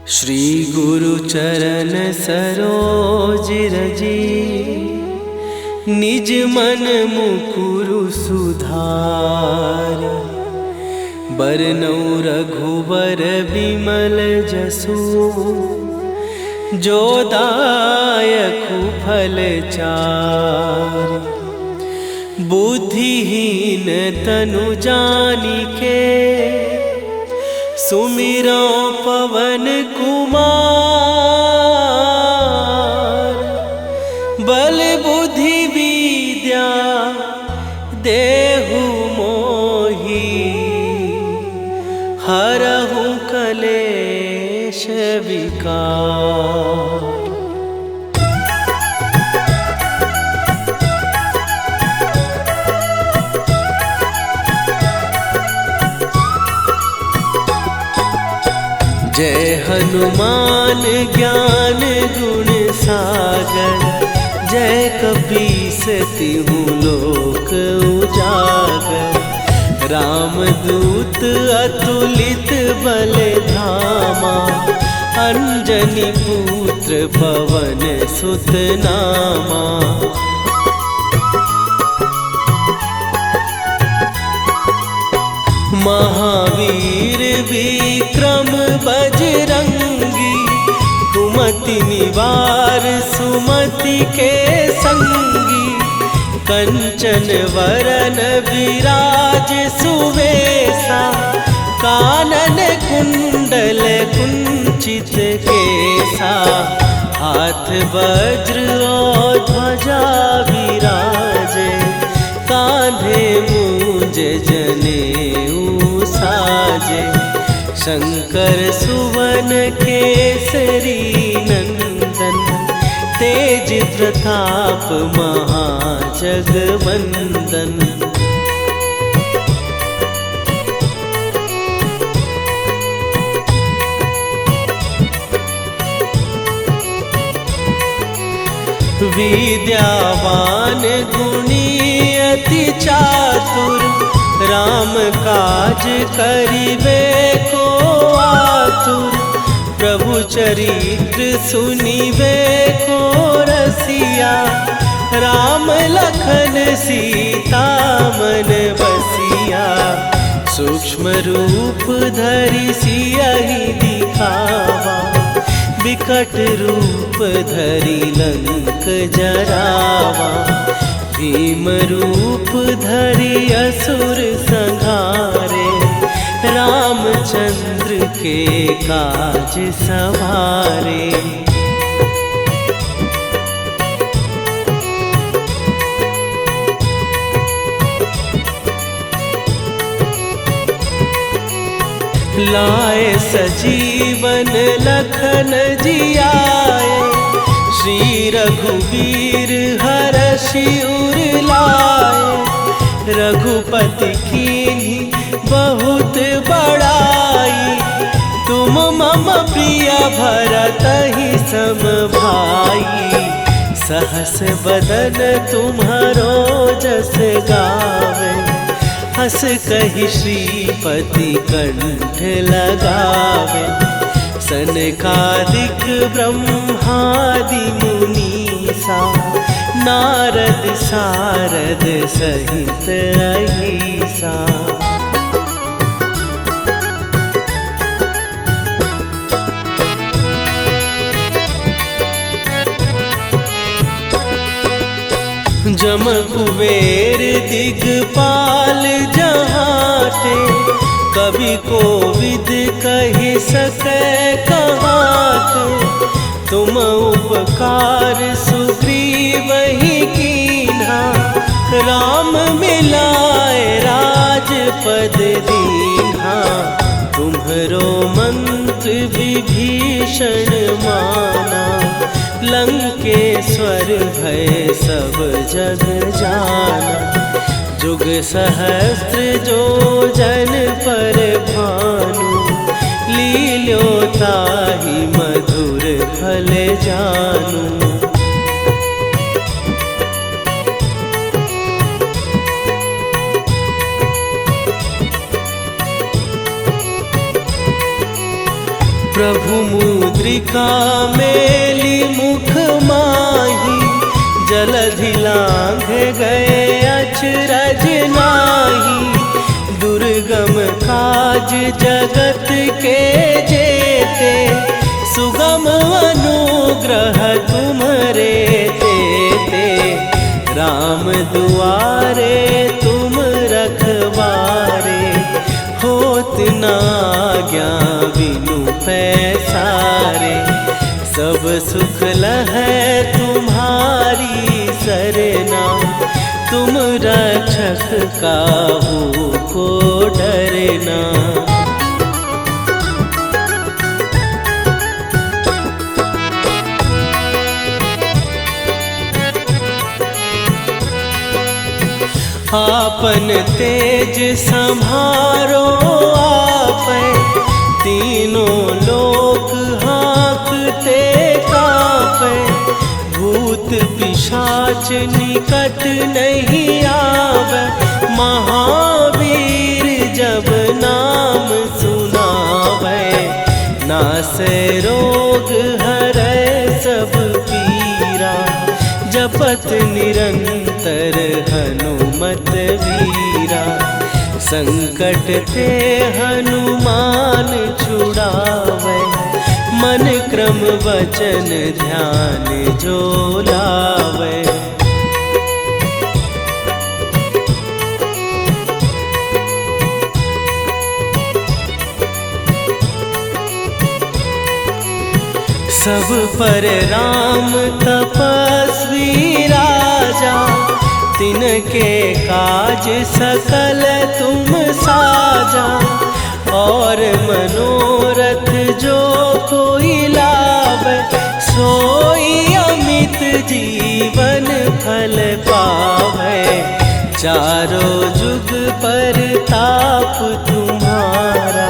श्री गुरु चरण सरोज रजी, निज मन मुकुरु सुधार। बरनउँ रघुबर बिमल जसु, जो दायकु फल चार। बुद्धिहीन तनु जानिके, सुमिरो पवन कुमार। बल बुद्धि विद्या देहु मोहि, हरहु कलेश विकार। जय हनुमान ज्ञान गुण सागर, जय कपीस तिहुँ लोक उजागर। रामदूत अतुलित बल धामा, अंजनी पुत्र पवन सुत नामा। महावीर विक्रम बजरंगी, कुमति निवार सुमति के संगी। कंचन वरन विराज सुवेशा, कानन कुंडल कुंचित केसा। हाथ वज्र और ध्वजा विराजे, कांधे मूंज जनेऊ साजे। शंकर सुवन केसरी नंदन, तेज प्रताप महाजगवंदन। विद्यावान गुणी अति चातुर, राम काज करिबे को आतुर। प्रभु चरित्र सुनिबे को रसिया, राम लखन सीता मन बसिया। सूक्ष्म रूप धरि सियहि दिखावा, विकट रूप धरि लंक जरावा। भीम रूप धरि असुर संहारे, रामचंद्र के काज सवारे। लाए सजीवन लखन जियाए, श्री रघुवीर हरषि उर लाए। रघुपति कीन्ही बहुत बड़ाई, तुम मम प्रिय भरतहि सम भाई। सहस बदन तुम्हरो जस गावे, हस कहि श्रीपति कंठ लगावे। सनकादिक ब्रह्मादि मुनीसा, नारद सारद सहित अहिसा। जम कुबेर दिगपाल जहाते, कवि कोविद कहि सकै कहाते। तुम उपकार सुग्रीवहि कीन्हा, राम मिलाए राजपद दीन्हा। तुम्हरो मंत्र विभीषण माना, लंकेश्वर भय सब जग जाना। जुग सहस्त्र जो जन पर भानु, लील्यो ताहि मधुर फल जानू। प्रभु मुद्रिका मेली मुख माही, जलधि लांघ गए अचरज नाही। दुर्गम काज जगत के जेते, सुगम अनुग्रह तुम्हरे तेते। राम दुआरे तुम रखवारे, होत न आज्ञा बिनु पैसारे। सब सुख लहै तुम्हारी सरना, तुम रक्षक काहू को डरना। आपन तेज संभारो आपै, तीनों लोक हाँकते कांपै। भूत पिशाच निकट नहीं आवे, महावीर जब नाम सुनावे। नासै रोग हरै सब पीरा, जपत निरंतर हनुमत वीरा। संकट ते हनुमान छुड़ावे, मन क्रम वचन ध्यान जो लावे। सब पर राम तपस्वी राजा, तिनके काज सकल तुम साजा। और मनोरथ जो कोई लावे, सोई अमित जीवन फल पावे। चारों जुग पर ताप तुम्हारा,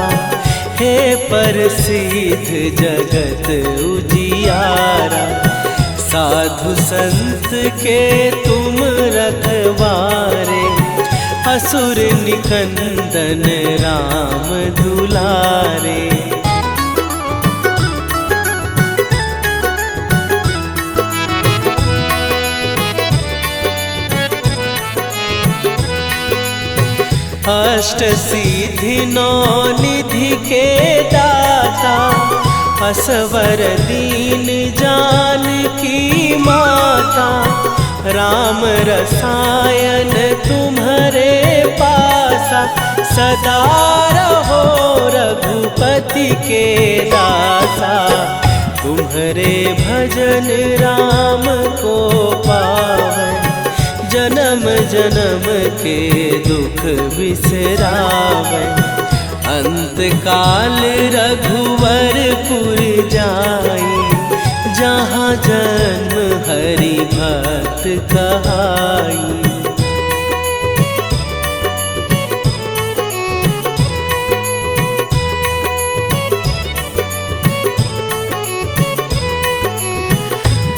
हे प्रसिद्ध जगत उजियारा। साधु संत के तुम रखवारे, असुर निकंदन राम दुलारे। अष्ट सिद्धि नौ निधि के दाता, असवर दीन जानकी माता। राम रसायन तुम्हारे पासा, सदा रहो रघुपति के दासा। तुम्हारे भजन राम को पावे, जन्म जन्म के दुख बिसरावे। अंत काल रघुवरपुर जाई, जहाँ जन्म हरि भक्त कहाई।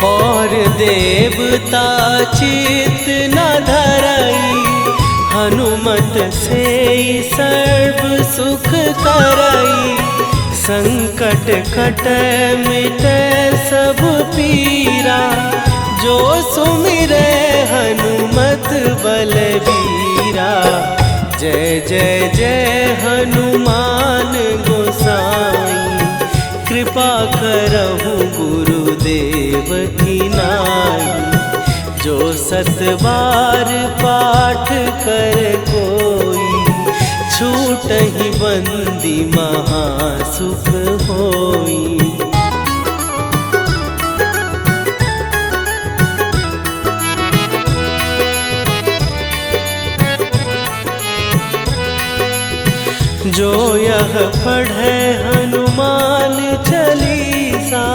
और देवता चित न धरई, हनुमत से सर्व सुख करई। संकट कटै मिटै सब पीरा, जो सुमिरै हनुमत बलबीरा। जय जय जय हनुमान गोसाई, कृपा करहु गुरुदेव की नाई। जो सत बार पाठ कर कोई, छूटहि बंदी महासुख होई। जो यह पढ़े हनुमान चालीसा,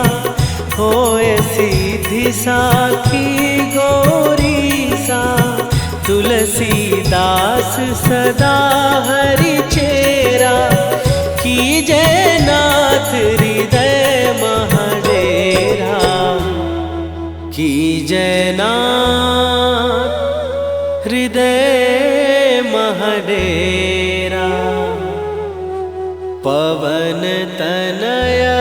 होए सीधी साखी गौरीसा। तुलसीदास सदा हरि चेरा, कीजय नाथ हृदय महडेरा। कीजय नाथ हृदय महडेरा। पवन तनया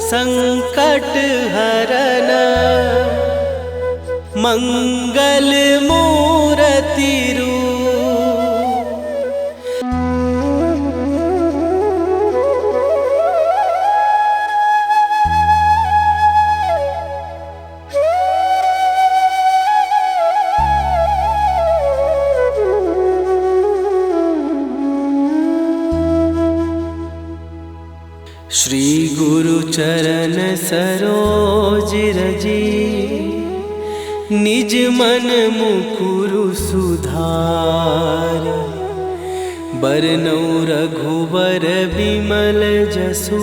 संकट हरन मंगल मूर्ति रूप। श्री गुरु चरण सरोज रजी निज मन मुकुरु सुधार। बरनौ रघुबर बिमल जसु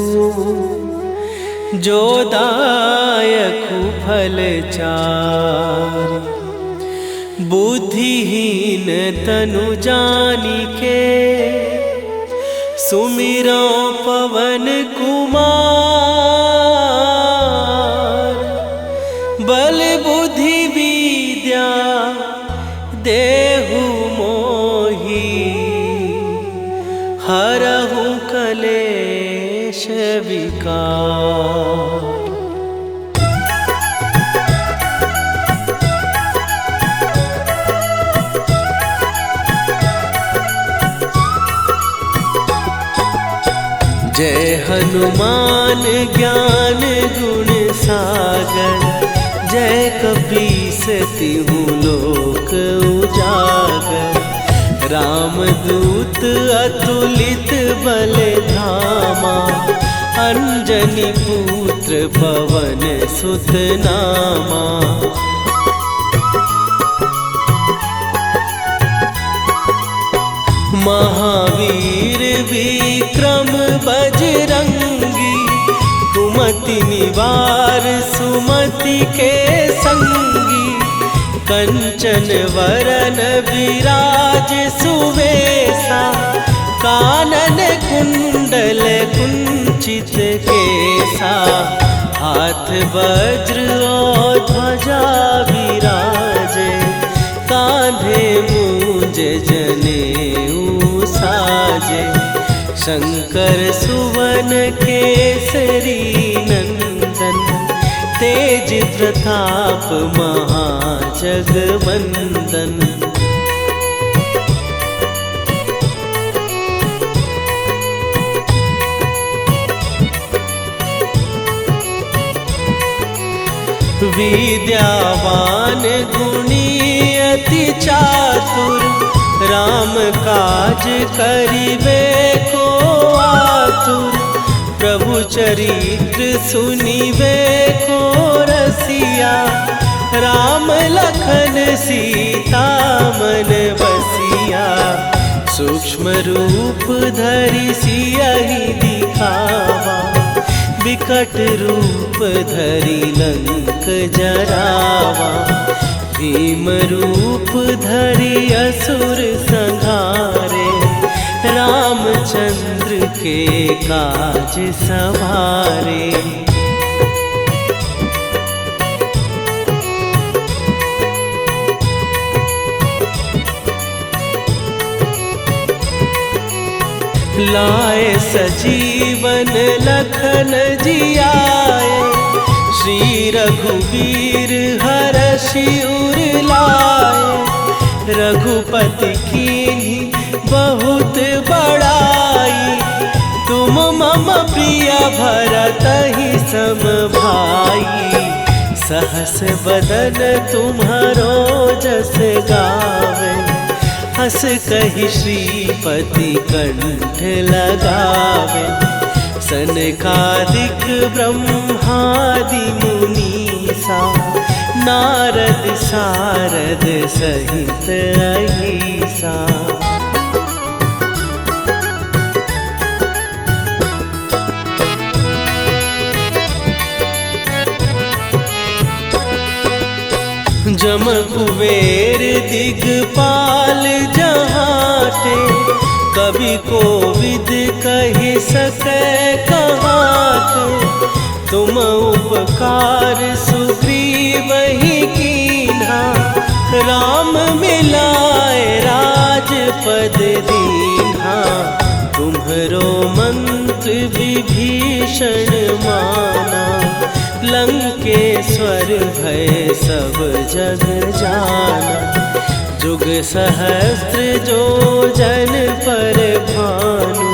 जो दायकु फल चार। बुद्धिहीन तनु जानिके सुमिरो पवन कुमार। बल बुद्धि विद्या देहु मोहि हरहु कलेश विकार। जय हनुमान ज्ञान गुण सागर। जय कपीस तिहु लोक उजागर। रामदूत अतुलित बल धामा। अंजनी पुत्र पवन सुत नामा। महावीर विक्रम बजरंगी। कुमति निवार सुमति के संगी। कंचन वरन विराज सुवेशा। कानन कुंडल कुंचित केसा। हाथ वज्र और ध्वजा विराजे। कांधे मूंज जनेऊ साजे। शंकर सुवन केसरी नंदन। तेज प्रताप महाजगवंदन। विद्यावान गुणी अति चातुर। राम काज करिबे को आतुर। प्रभु चरित्र सुनिबे को रसिया। राम लखन सीता मन बसिया। सूक्ष्म रूप धरि सियहि दिखावा। विकट रूप धरि लंक जरावा। भीम रूप धरि असुर संहारे। रामचंद्र के काज सवारे। लाए सजीवन लखन जियाए। श्री रघुवीर हरषि उर लाए। रघुपति कीन्ही बहुत बड़ाई। तुम मम प्रिय भरतहि सम भाई। सहस बदन तुम्हारो जस गावे। हस कहि श्रीपति कंठ लगावे। सनकादिक ब्रह्मादि मुनीसा। नारद सारद सहित अहिसा। जम कुबेर दिगपाल जहाते। कवि कोविद कहि सकै कहाते। तुम उपकार सुग्रीवहि कीन्हा। राम मिलाए राजपद दीन्हा। तुम्हरो विभीषण माना, लंकेश्वर भय सब जग जाना। जुग सहस्त्र जो जन पर भानु,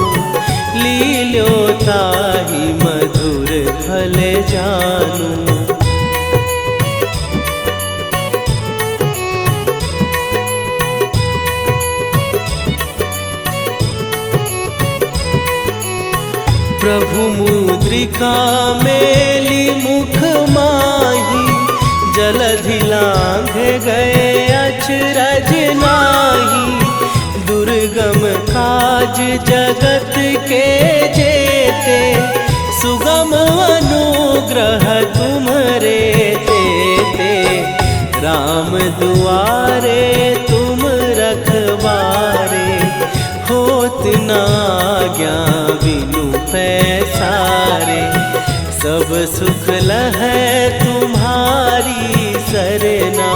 लील्यो ताहि मधुर फल जानू। प्रभु मुद्रिका मेली मुख माही, जलधि लांघ गए अचरज नाही। दुर्गम काज जगत के जेते, सुगम अनुग्रह तुम्हरे तेते। राम दुआरे तुम रखवारे, होत न आज्ञा बिनु पैसारे। सब सुख लहै तुम्हारी सरना,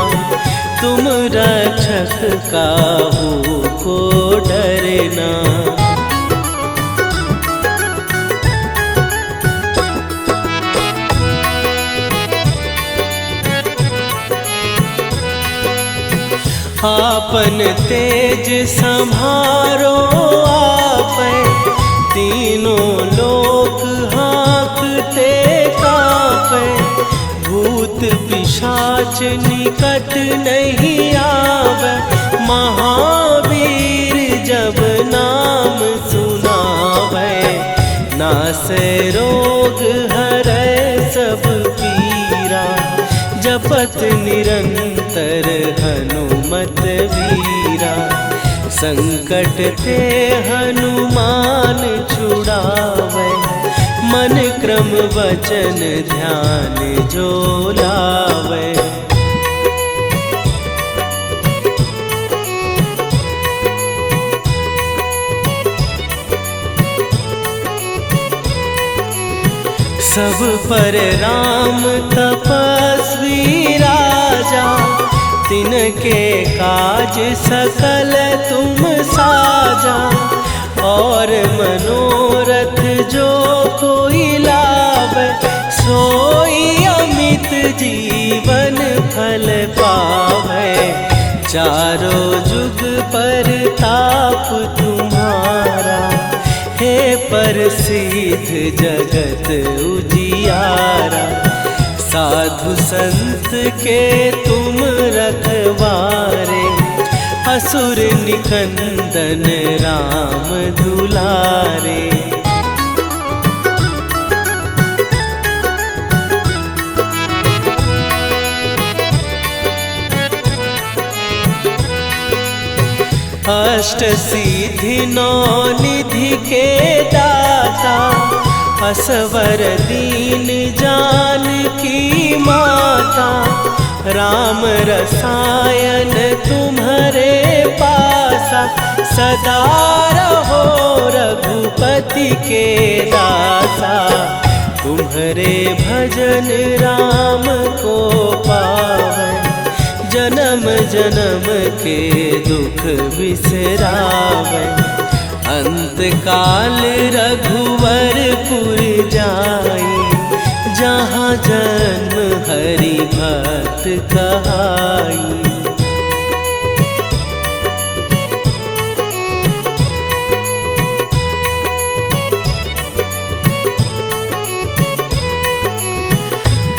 तुम रक्षक काहू को डरना। आपन तेज संभारो आपै, तीनों लोक हाँकते कांपै। भूत पिशाच निकट नहीं आवे, महावीर जब नाम सुनावे। नासै रोग हरै सब पीरा, जपत निरंतर हनुमत वीरा। संकट ते हनुमान छुड़ावे, मन क्रम वचन ध्यान जो लावे। सब पर राम तपस्वी राजा, तिनके काज सकल तुम साजा। और मनोरथ जो कोई लावे, सोई अमित जीवन फल पावे। चारों जुग पर ताप तुम्हारा, हे प्रसिद्ध जगत उजियारा। साधु संत के तुम रखवारे, असुर निकंदन राम दुलारे। अष्ट सिद्धि नौ निधि के दाता, असवर दीन जानकी माता। राम रसायन तुम्हारे पासा, सदा रहो रघुपति के दासा। तुम्हारे भजन राम को पावै, जन्म जन्म के दुख बिसरावे। अंत काल रघुवरपुर जाई, जहाँ जन्म हरि भक्त कहाई।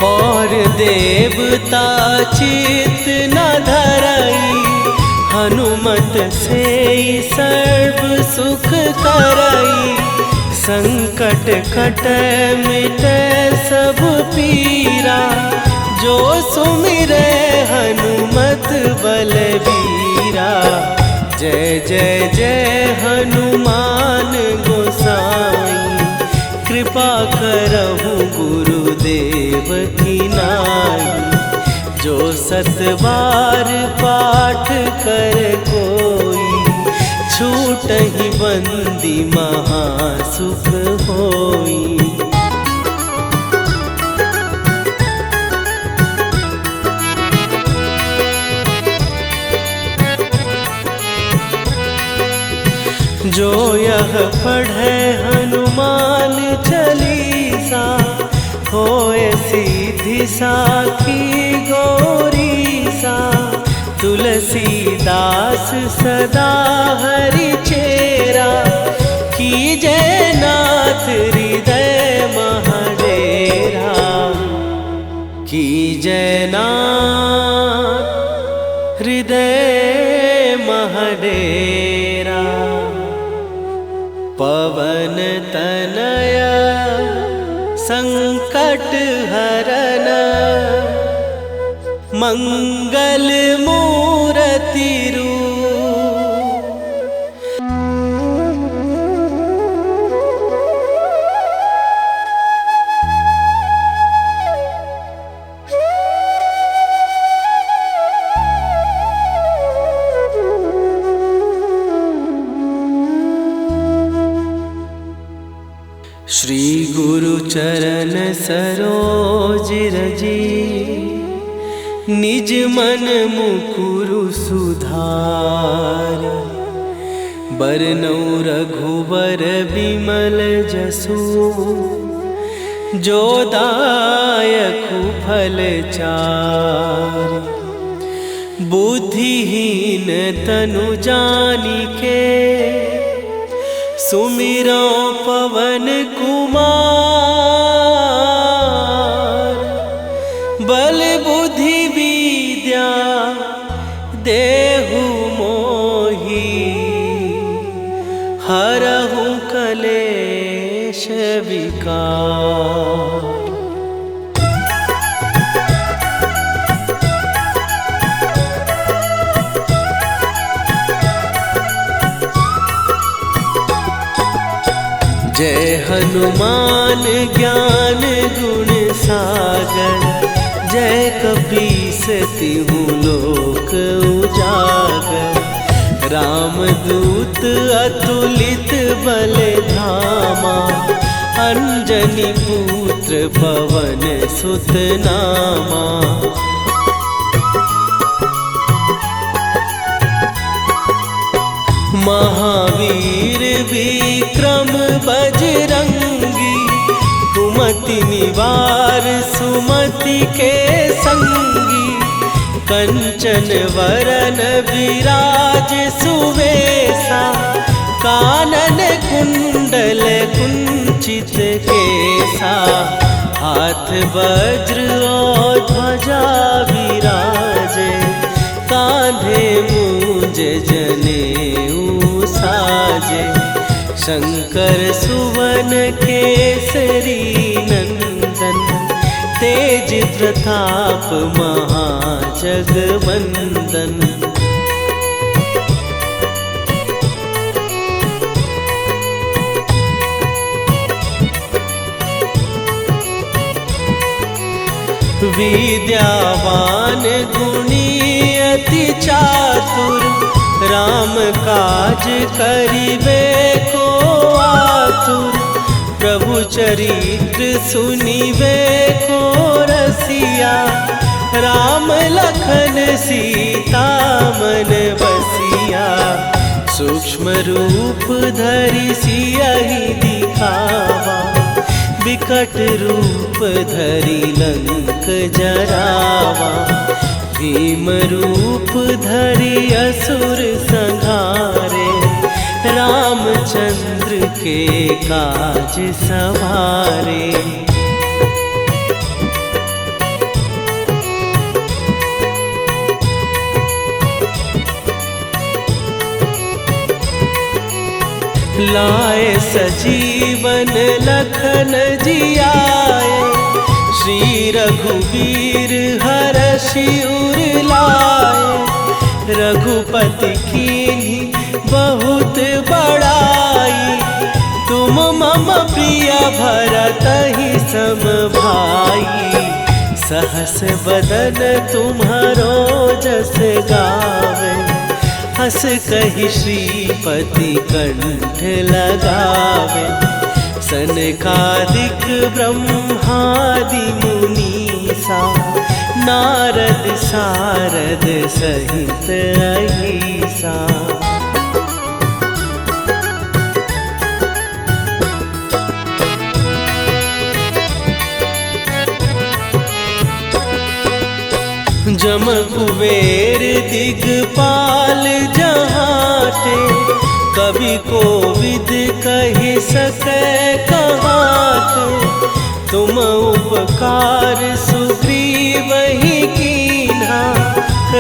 और देवता चित न धरई, हनुमत से सर्व सुख करई। संकट कटै मिटै सब पीरा, जो सुमिरै हनुमत बलबीरा। जय जय जय हनुमान गोसाई, कृपा करहु गुरुदेव की नाई। जो सत बार पाठ कर कोई, छूटहि बंदी महासुख होई। जो यह पढ़े हनुमान रिद्धि साखी गौरी सा, तुलसीदास सदा हरि चेरा, की जयनाथ हृदय महडेरा, की जयनाथ हृदय महडेरा। पवन तनया संकट हरन, मंगल मूर्ति रूप। श्री गुरु चरण सरोज रजी, निज मन मुकुरु सुधार। बरनौ रघुबर बिमल जसु, जो दायकु फल चार। बुद्धिहीन तनु जानिके, सुमिरो पवन कुमार। बल बुद्धि विद्या देहु मोहि, हरहु कलेश विकार। जय हनुमान ज्ञान गुण सागर, जय कपीस तिहु लोक उजागर। रामदूत अतुलित बल धामा, अंजनी पुत्र पवन सुत नामा। महावीर विक्रम बजरंगी, कुमति निवार सुमति के संगी। कंचन वरन विराज सुवेशा, कानन कुंडल कुंचित केसा। हाथ वज्र और ध्वजा विराजे, कांधे मूंज जनेऊ साजे। शंकर सुवन केसरी नंदन, तेज प्रताप महाजगवंदन। विद्यावान गुणी अति चातुर, राम काज करिबे को आतुर। प्रभु चरित्र सुनिबे को रसिया, राम लखन सीता मन बसिया। सूक्ष्म रूप धरि सियहि दिखावा, विकट रूप धरि लंक जरावा। भीम रूप धरि असुर संहारे, रामचंद्र के काज सवारे। लाए सजीवन लखन जियाए, श्री रघुवीर हरषि उर लाए। रघुपति कीन्ही बहुत बड़ाई, तुम मम प्रिय भरतहि सम भाई। सहस बदन तुम्हारो जस गावे, हस कहि श्रीपति कंठ लगावे। सनकादिक ब्रह्मादि मुनीसा, नारद सारद सहित अहिसा। जम कुबेर दिगपाल जहाते, कवि कोविद कहि सकै कहाते। तुम उपकार सुग्रीवहि कीन्हा,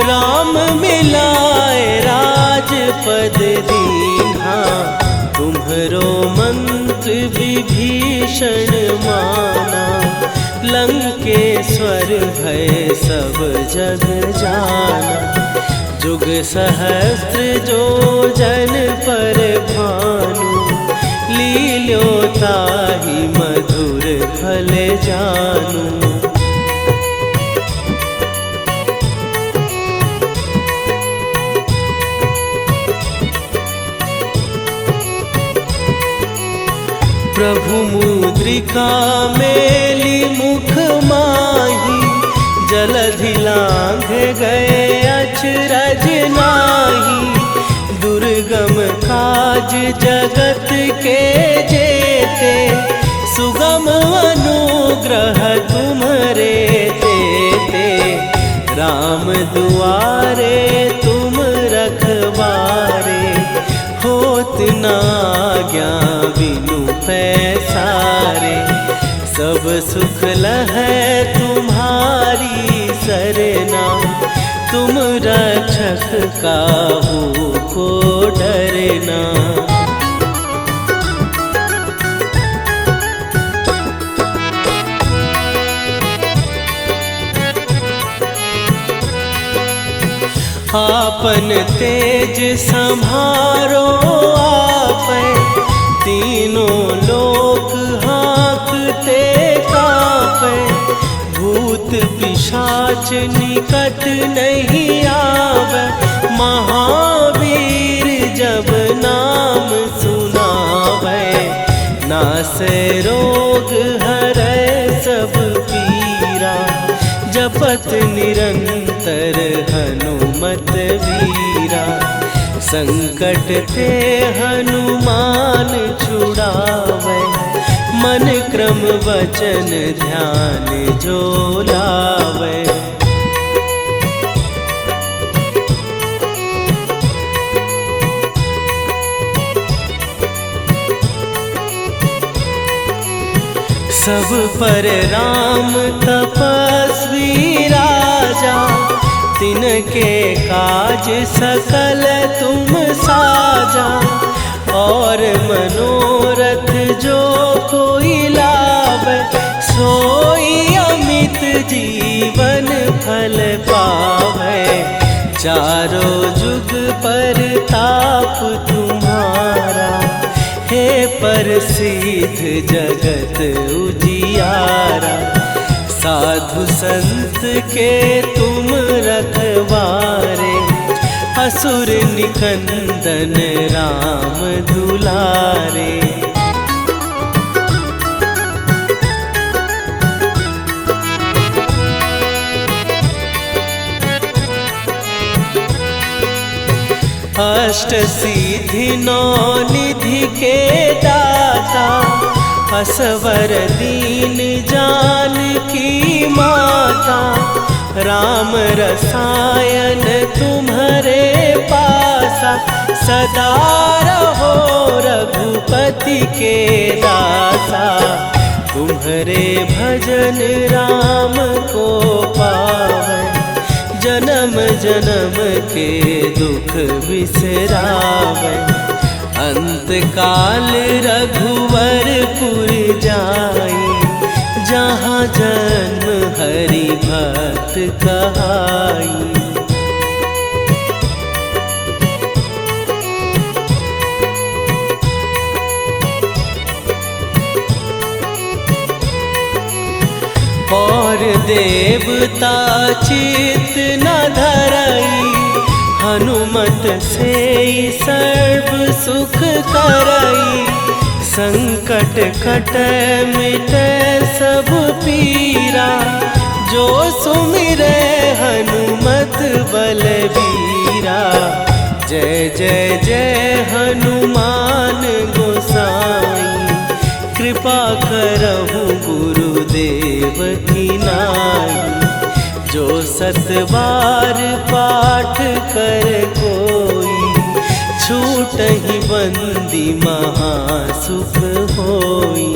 राम मिलाए राजपद दीन्हा। तुम्हरो मंत्र विभीषण माना, लंकेश्वर भय सब जग जाना। जुग सहस्त्र जो जन पर भानु, लील्यो ताहि मधुर फल जानू। प्रभु मुद्रिका मेली मुख माही, जलधि लांघ गए अचरज नाही। दुर्गम काज जगत के जेते, सुगम अनुग्रह तुम्हरे तेते। राम दुआरे तुम रखवारे, होत न आज्ञा बिनु पैसारे। सब सुख लहै तुम्हारी सरना, तुम रक्षक काहू को डरना। आपन तेज सम्हारो आपै, तीनों लोक हाँकते काँपै। भूत पिशाच निकट नहीं आवे, महावीर जब नाम सुनावे। नासै रोग हरै सब पीरा, जपत निरंतर हनुमत वीरा। संकट ते हनुमान छुड़ावे, मन क्रम वचन ध्यान जो लावे। सब पर राम तपस्वी राजा, तिनके काज सकल तुम साजा। और मनोरथ जो कोई लावे, सोई अमित जीवन फल पावे। चारों जुग पर ताप तुम्हारा, हे प्रसिद्ध जगत उजियारा। साधु संत के तुम रखवारे, असुर निकंदन राम दुलारे। अष्ट सिद्धि नौ निधि के दाता, असवर दीन जानकी माता। राम रसायन तुम्हारे पासा, सदा रहो रघुपति के दासा। तुम्हारे भजन राम को पावै, जन्म जन्म के दुख बिसरावै। अंत काल रघुवरपुर जाई, जहाँ जन्म हरि भक्त कहाई। और देवता चित न धरई, हनुमत से सर्व सुख करई। संकट कटै मिटै सब पीरा, जो सुमिरै हनुमत बलबीरा। जय जय जय हनुमान गोसाई, कृपा करहु गुरुदेव की नाई। जो 7 बार पाठ कर कोई, छूटहि बंदी महासुख होई।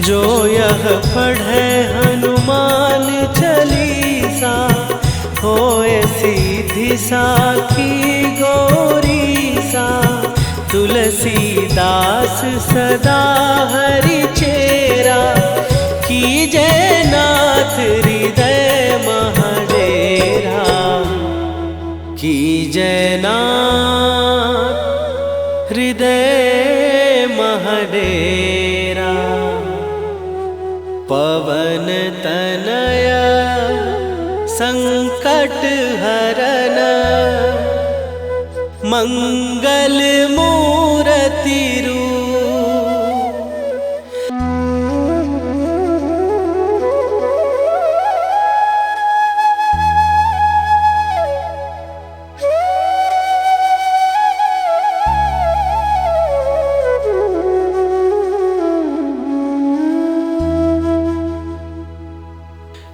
जो यह पढ़े हनुमान चालीसा, होए सीधी साखी गौरीसा। तुलसीदास सदा हरि चेरा, कीजय नाथ हृदय महडेरा। कीजय नाथ हृदय महडेरा। पवन तनया संकट हरन, मंगल मूर्ति रूप।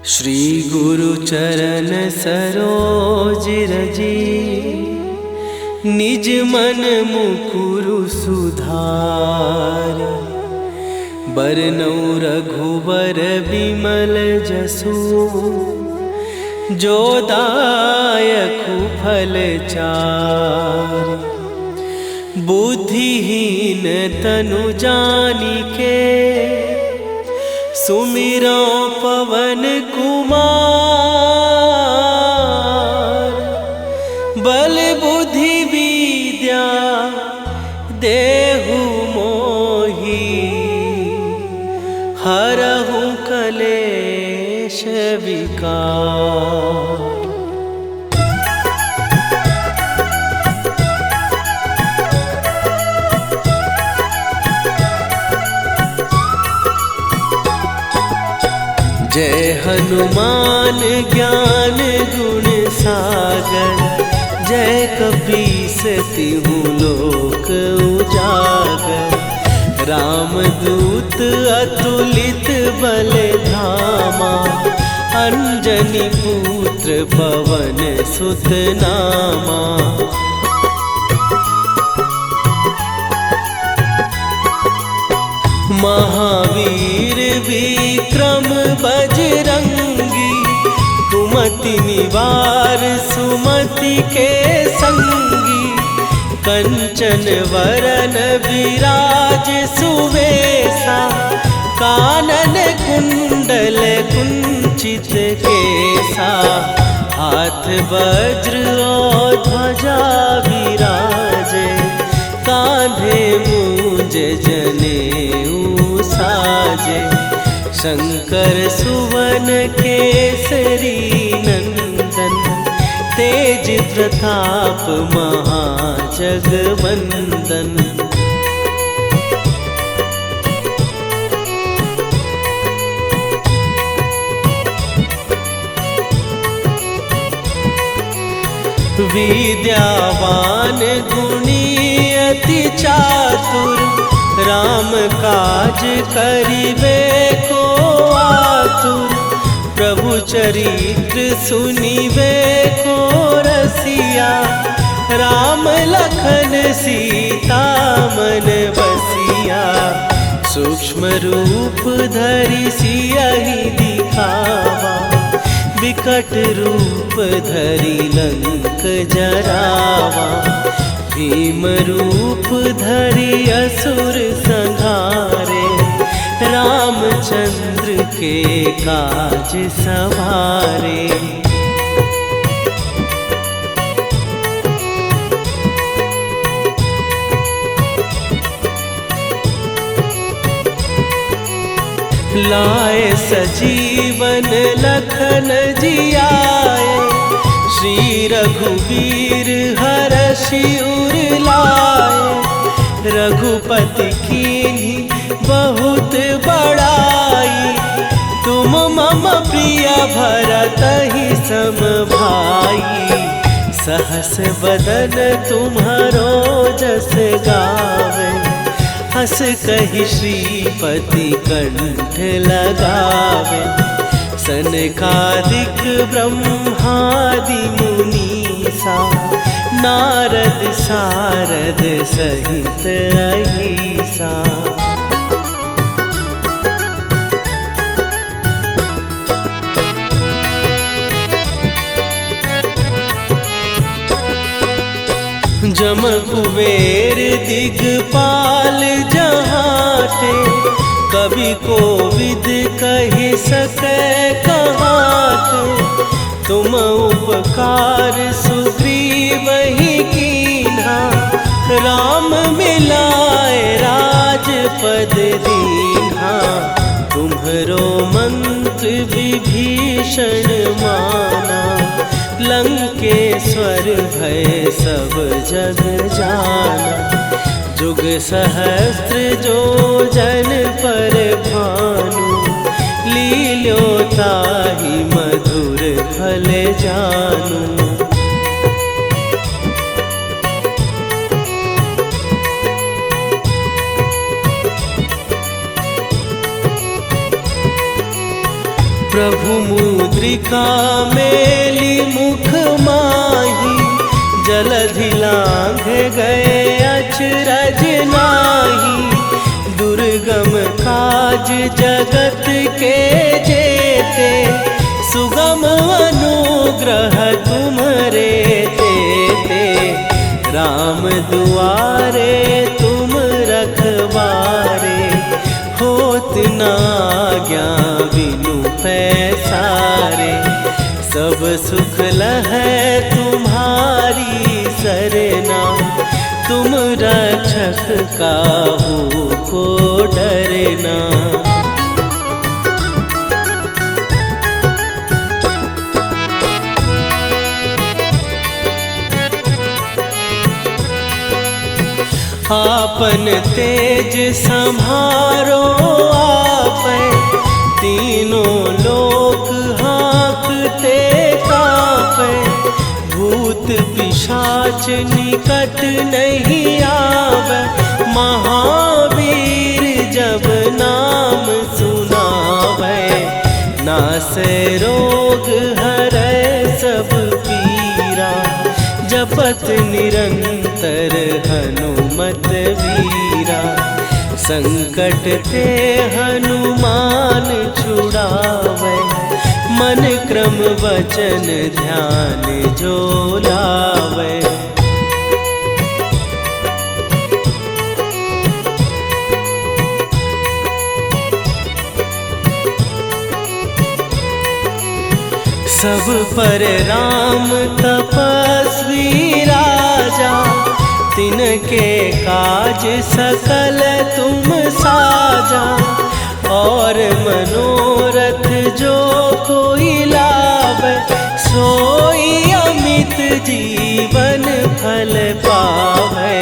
श्री गुरु चरण सरोज रजी, निज मन मुकुरु सुधार। बरनौ रघुबर बिमल जसु, जो दायकु फल चार। बुद्धिहीन तनु जानिके, सुमिरो पवन कुमार। बल बुद्धि विद्या देहु मोहि, हरहु कलेश विकार। जय हनुमान ज्ञान गुण सागर, जय कपीस तिहु लोक उजागर। रामदूत अतुलित बल धामा, अंजनी पुत्र पवन सुत नामा। महावीर विक्रम बजरंगी, कुमति निवार सुमति के संगी। कंचन वरन विराज सुवेशा, कानन कुंडल कुंचित केसा। हाथ वज्र और ध्वजा विराजे, कांधे मूंज जनेऊ साजे। शंकर सुवन केसरी नंदन, तेज प्रताप महाजगवंदन। विद्यावान गुणी अति चातुर, राम काज करिबे को आतुर। प्रभु चरित्र सुनिबे को रसिया, राम लखन सीता मन बसिया। सूक्ष्म रूप धरि सियहि दिखावा, विकट रूप धरि लंक जरावा। भीम रूप धरि असुर संहारे, रामचंद्र के काज सवारे। लाए सजीवन लखन जियाए, श्री रघुवीर हरषि उर लाए। रघुपति कीन्ही बहुत बड़ाई, तुम मम प्रिय भरतहि सम भाई। सहस बदन तुम्हारो जस गावे, हस कहि श्रीपति कंठ लगावे। सनकादिक ब्रह्मादि मुनीसा, नारद सारद सहित अहिसा। जम कुबेर दिगपाल जहाँ थे, कवि कोविद कहि सकै कहाते। तुम उपकार सुग्रीव ही कीन्हा, राम मिलाए राजपद दीन्हा। तुम्हरो मंत्र विभीषण माना, लंकेश्वर भय सब जग जाना। जुग सहस्त्र जो जन पर भानु, लील्यो ताहि मधुर फल जानू। प्रभु मुद्रिका मेली मुख माही, जलधि लांघ गए अचरज नाही। दुर्गम काज जगत के जेते, सुगम अनुग्रह तुम्हरे तेते। राम दुआरे तुम रखवारे, होत न आज्ञा बिनु पैसारे। सब सुख लहै तुम्हारी सरना, तुम रक्षक काहू को डरना। आपन तेज सम्हारो आपै, तीनों लोक हाँकते कांपै। भूत पिशाच निकट नहीं आवे, महावीर जब नाम सुनावे। नासै रोग हरै सब पीरा, जपत निरंतर हनुमत वीरा। संकट ते हनुमान छुड़ावे, मन क्रम वचन ध्यान जो लावे। सब पर राम तपस्वी राजा, तिनके काज सकल तुम साजा। और मनोरथ जो कोई लावे, सोई अमित जीवन फल पावे।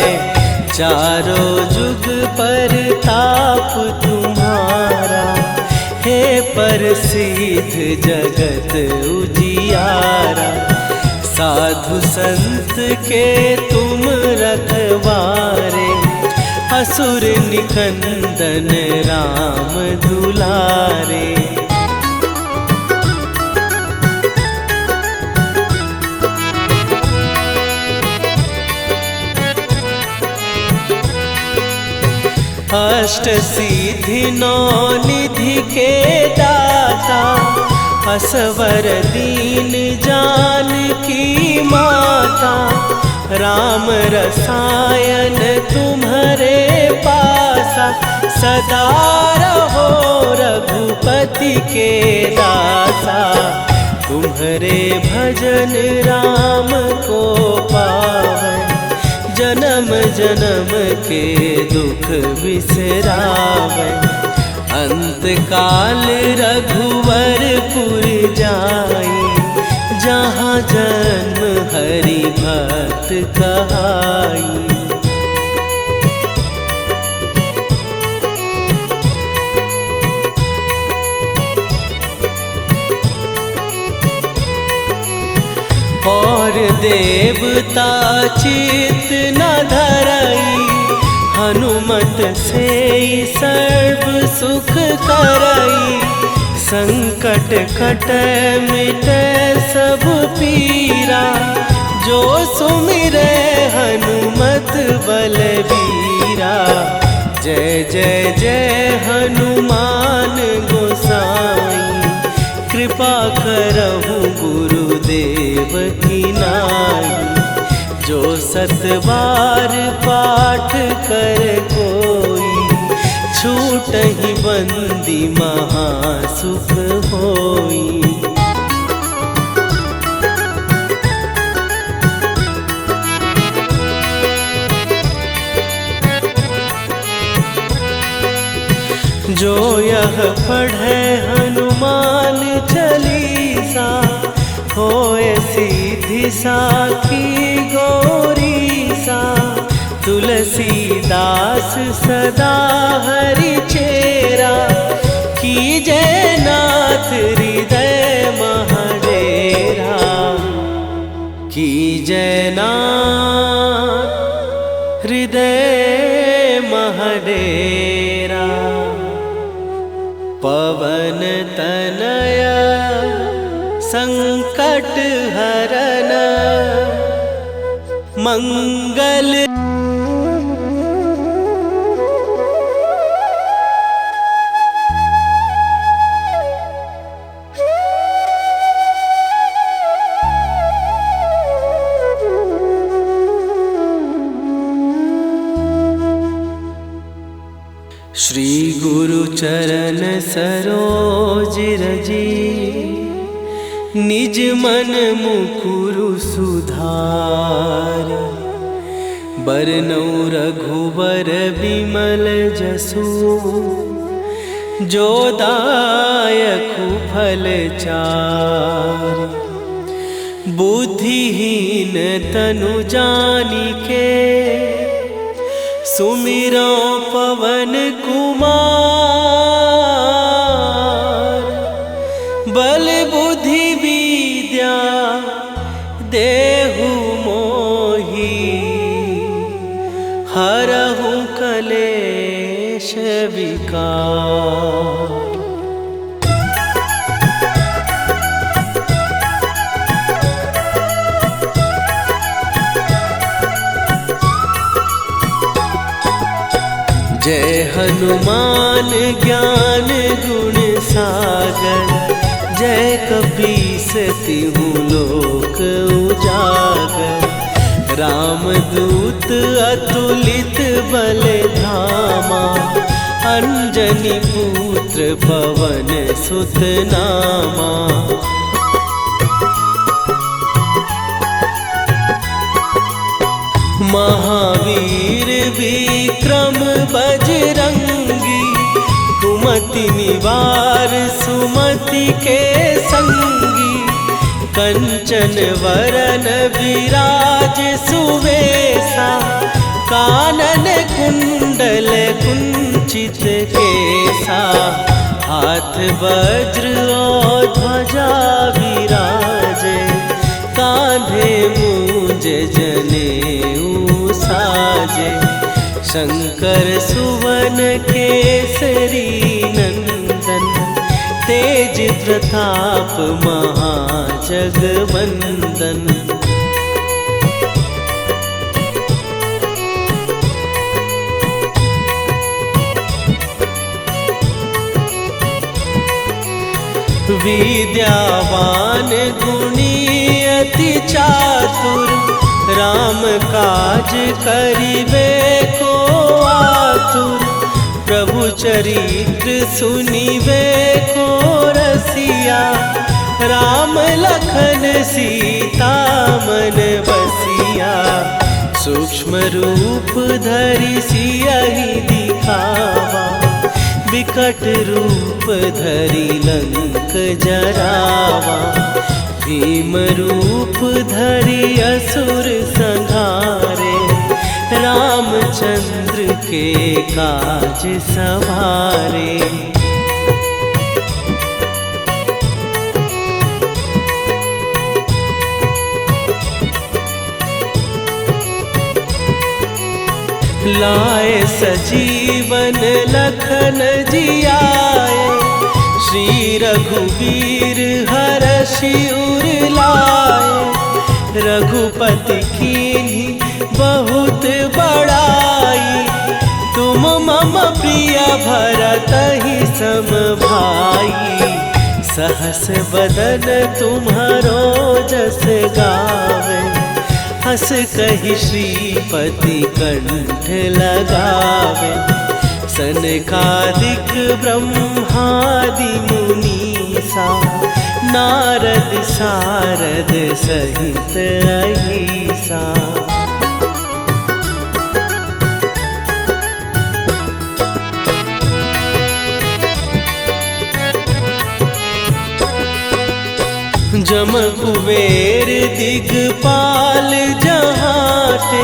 चारों जुग पर ताप तुम्हारा, हे प्रसिद्ध जगत उजियारा। साधु संत के तुम रखवारे, असुर निकंदन राम दुलारे। अष्ट सिद्धि नौ निधि के दाता, असवर दीन जानकी माता। राम रसायन तुम्हारे पासा, सदा रहो रघुपति के दासा। तुम्हारे भजन राम को पावै, जन्म जन्म के दुख बिसरावे। अंत काल रघुवरपुर जाई, जहाँ जन्म हरि भक्त कहाई। और देवता चित न धरई, हनुमत से सर्व सुख करई। संकट कटै मिटै सब पीरा, जो सुमिरै हनुमत बलबीरा। जय जय जय हनुमान गोसाई, कृपा करहु गुरुदेव की नाई। जो सत बार पाठ कर कोई, छूटहि बंदी महासुख होई। जो यह पढ़े हनुमान चालीसा, होए सीधी साखी गौरीसा। तुलसीदास सदा हरि चेरा, कीजय नाथ हृदय महडेरा। कीजय नाथ हृदय महडेरा। पवन तनया संकट हरन, मंगल। श्री गुरु चरण सरोज रजी, निज मन मुकुरु सुधार। बरनउँ रघुबर बिमल जसु, जो दायकु फल चार। बुद्धिहीन तनु जानिके, सुमिरो पवन कुमार। बल बुद्धि विद्या देहु मोहि, हरहु कलेश विकार। जय हनुमान ज्ञान गुण सागर, जय कपीस तिहु लोक उजागर। रामदूत अतुलित बल धामा, अंजनी पुत्र पवन सुत नामा। महावीर विक्रम बजरंगी, कुमति निवार सुमति के संगी। कंचन वरन विराज सुवेशा, कानन कुंडल कुंचित केसा। हाथ वज्र और ध्वजा विराजे, कांधे मूंज जनेऊ साजे। शंकर सुवन केसरी नंदन, तेज प्रताप महाजगवंदन। विद्यावान गुणी अति चातुर, राम काज करिबे को आतुर। प्रभु चरित्र सुनिबे को रसिया, राम लखन सीता मन बसिया। सूक्ष्म रूप धरि सियहि दिखावा, विकट रूप धरि लंक जरावा। भीम रूप धरि असुर संहारे, रामचंद्र के काज सवारे। लाए सजीवन लखन जियाए, श्री रघुवीर हरषि उर लाए। रघुपति कीन्ही बहुत बड़ाई, तुम मम प्रिय भरतहि सम भाई। सहस बदन तुम्हारो जस गावे, हस कहि श्रीपति कंठ लगावे। सनकादिक ब्रह्मादि मुनीसा, नारद सारद सहित अहिसा। जम कुबेर दिगपाल जहाते,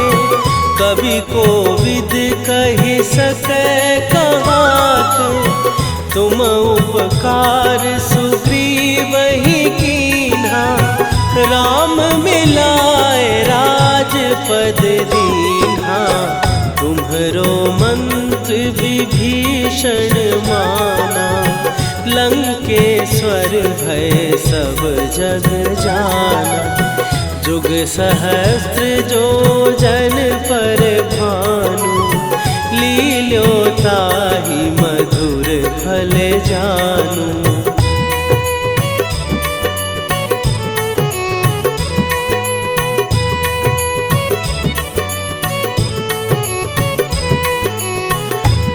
कवि कोविद कहि सकै कहाते। तुम उपकार सुग्रीवहि कीन्हा, राम मिलाए राजपद दीन्हा। तुम्हरो मंत्र विभीषण माना, लंकेश्वर भय सब जग जाना। जुग सहस्त्र जो जन पर भानु, लील्यो ताहि मधुर फल जानू।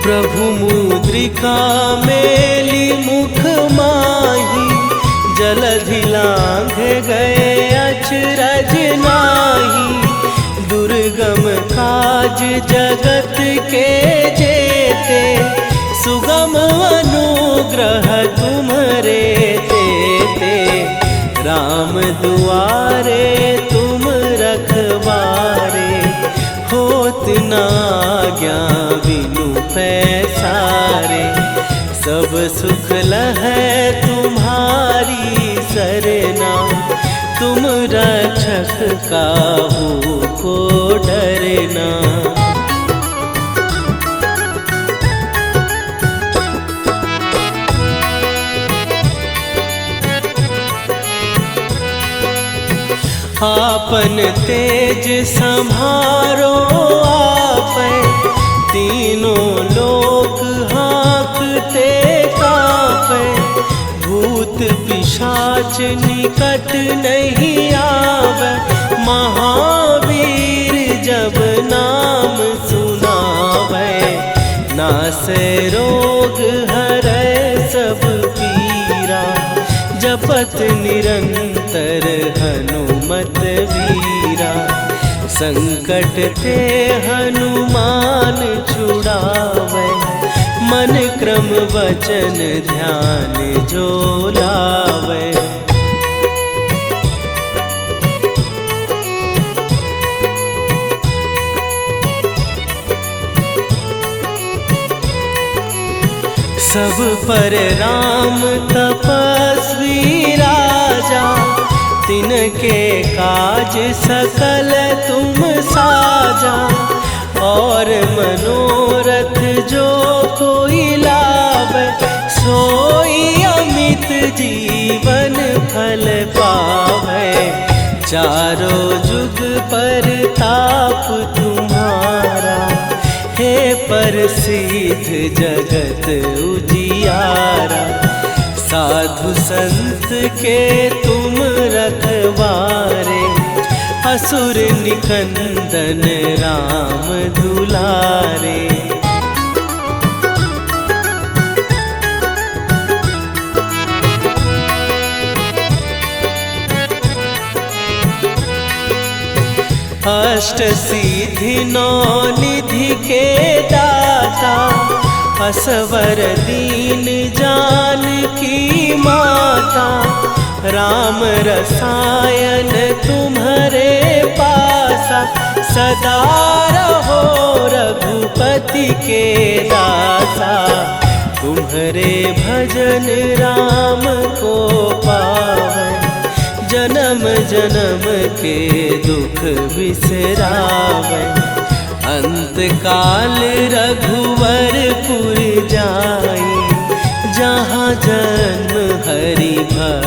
प्रभु मुद्रिका मेली मुख माही, जलधि लांघ गए अचरज नाही। दुर्गम काज जगत के जेते, सुगम अनुग्रह तुम्हरे तेते। राम दुआरे तुम रखवारे, होत न आज्ञा बिनु पैसारे। सब सुख लहै तुम्हारी सरना, तुम रक्षक काहू को डरना। आपन तेज सम्हारो आपै, तीनों लोक हाँकते काँपै। भूत पिशाच निकट नहीं आवे, महावीर जब नाम सुनावे। नासै रोग हरै सब पीरा, जपत निरंतर हनुमत वीरा। संकट ते हनुमान छुड़ावे, मन क्रम वचन ध्यान जो लावे। सब पर राम तपस्वी राजा, तिनके काज सकल तुम साजा। और मनोरथ जो कोई लावे, सोई अमित जीवन फल पावे। चारों जुग पर ताप तुम्हारा, हे प्रसिद्ध जगत उजियारा। साधु संत के तुम रखवारे, असुर निकंदन राम दुलारे। अष्ट सिद्धि नौ निधि के दाता, असवर दीन जानकी माता। राम रसायन तुम्हारे पासा, सदा रहो रघुपति के दासा। तुम्हारे भजन राम को पावै, जन्म जन्म के दुख बिसरावै। अंत तत्काल रघुवरपुर जाई।